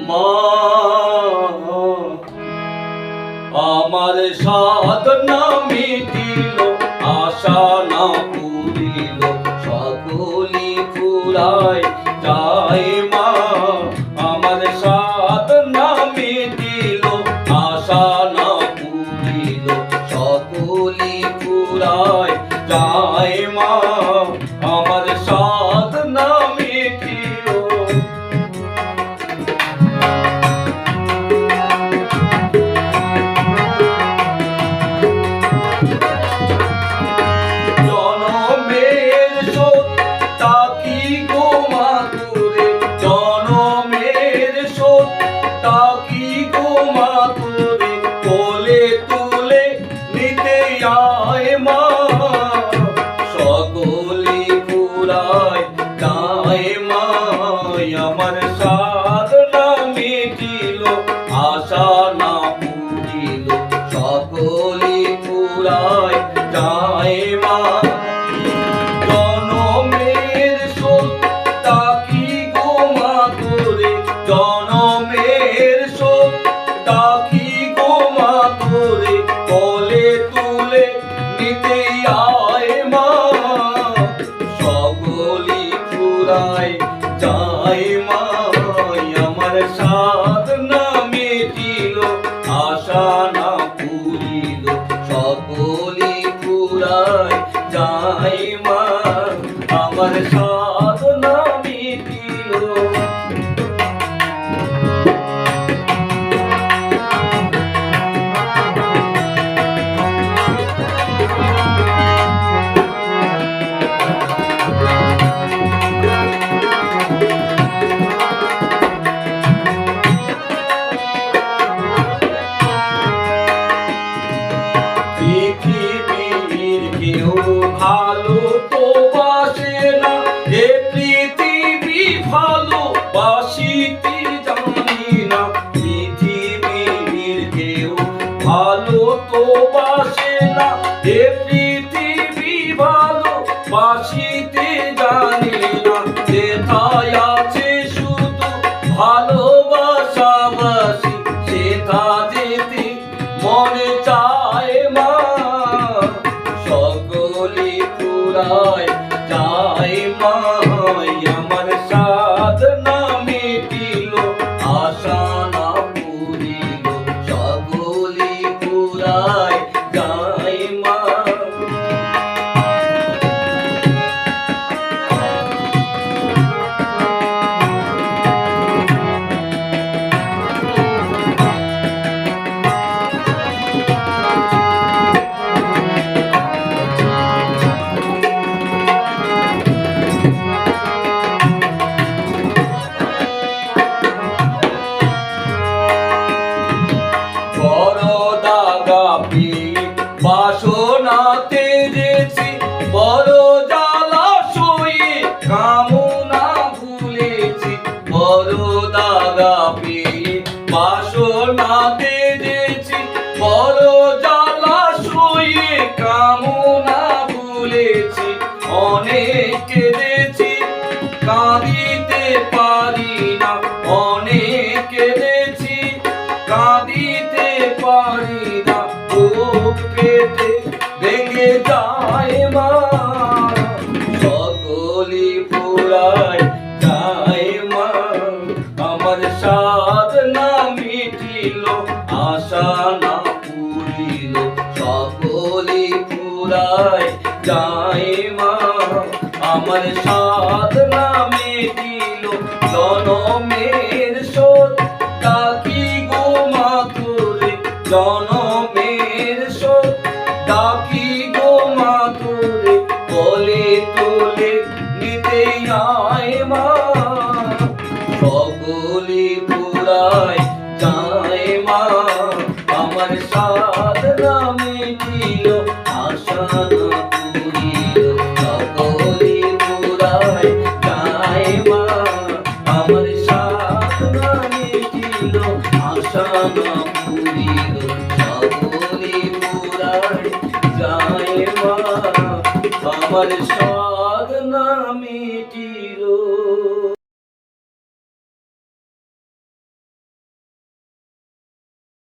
মা আমার সাধনা মিটিল, আশা না পুরিল, সকলি ফুরায় যায় মা। আমার সাধনা মিটিল, আশা না পুরিল, সকলি ফুরায় যায় মা। আমার সাধনা মিটিল। জনমের শোক তাকি গো মা তোরে, জনমের শোক তাকি গো মা তোরে, কোলে তুলে নিতে আয় মা। সকলি ফুরায় যায় মা। আমার সাধনা মিটিল, আশা না পুরিল, সকলি ফুরায় যায় মা। জনমের শোক তাকি গো মা তোরে, জনমের শোক তাকি গো মা তোরে, কোলে তুলে নিতে আয় মা। সকলি ফুরায় যায় মা। আমার সাধনা মিটিল, আশা না পুরিল, সকলি ফুরায় যায় মা। আমার সাধনা মিটিল। পৃথিবীর কেউ ভালো তো বাসে না, এ পৃথিবী ভালোবাসিতে জানি না। পৃথিবীর কেউ ভালো তো বাসে না, এ পৃথিবী ভালোবাসিতে জানি না। যেথায় আছে শুধু ভালোবাসাবাসি, সেথা যেতে মনে চায় মা। সকলি ফুরায় যায় মা। আমার সাধনা মিটিল, আশা না পুরিল, সকলি ফুরায় যায় মা। বাসনাতে যেছি বড় জ্বালাশয়ে, কামনা ভুলেছি বড় দাগা পেয়ে। বাসনাতে যেছি বড় জ্বালাশয়ে, কামনা ভুলেছি অনেক কেঁদেছি, কাঁদিতে পারি না। অনেক কেঁদেছি, কাঁদিতে পারি না। বুক পেটে ভেঙে যায় মা। সকলি ফুরায় যায় মা। আমার সাধনা মিটিল, আশা না পুরিল, সকলি ফুরায় যায় মা। আমার সাধনা মিটিল, জনমের শোক তাকি গো মা তোরে, জনমের শোক তাকি গো মা তোরে, কোলে তুলে নিতে আয় মা। সকলি ফুরায় যায় মা। আমার সাধনা মিটিল, আশা না পুরিল, সকলি ফুরায় যায় মা। আমার সাধনা মিটিল, আশা না পুরিল, সকলি ফুরায় যায় মা। আমার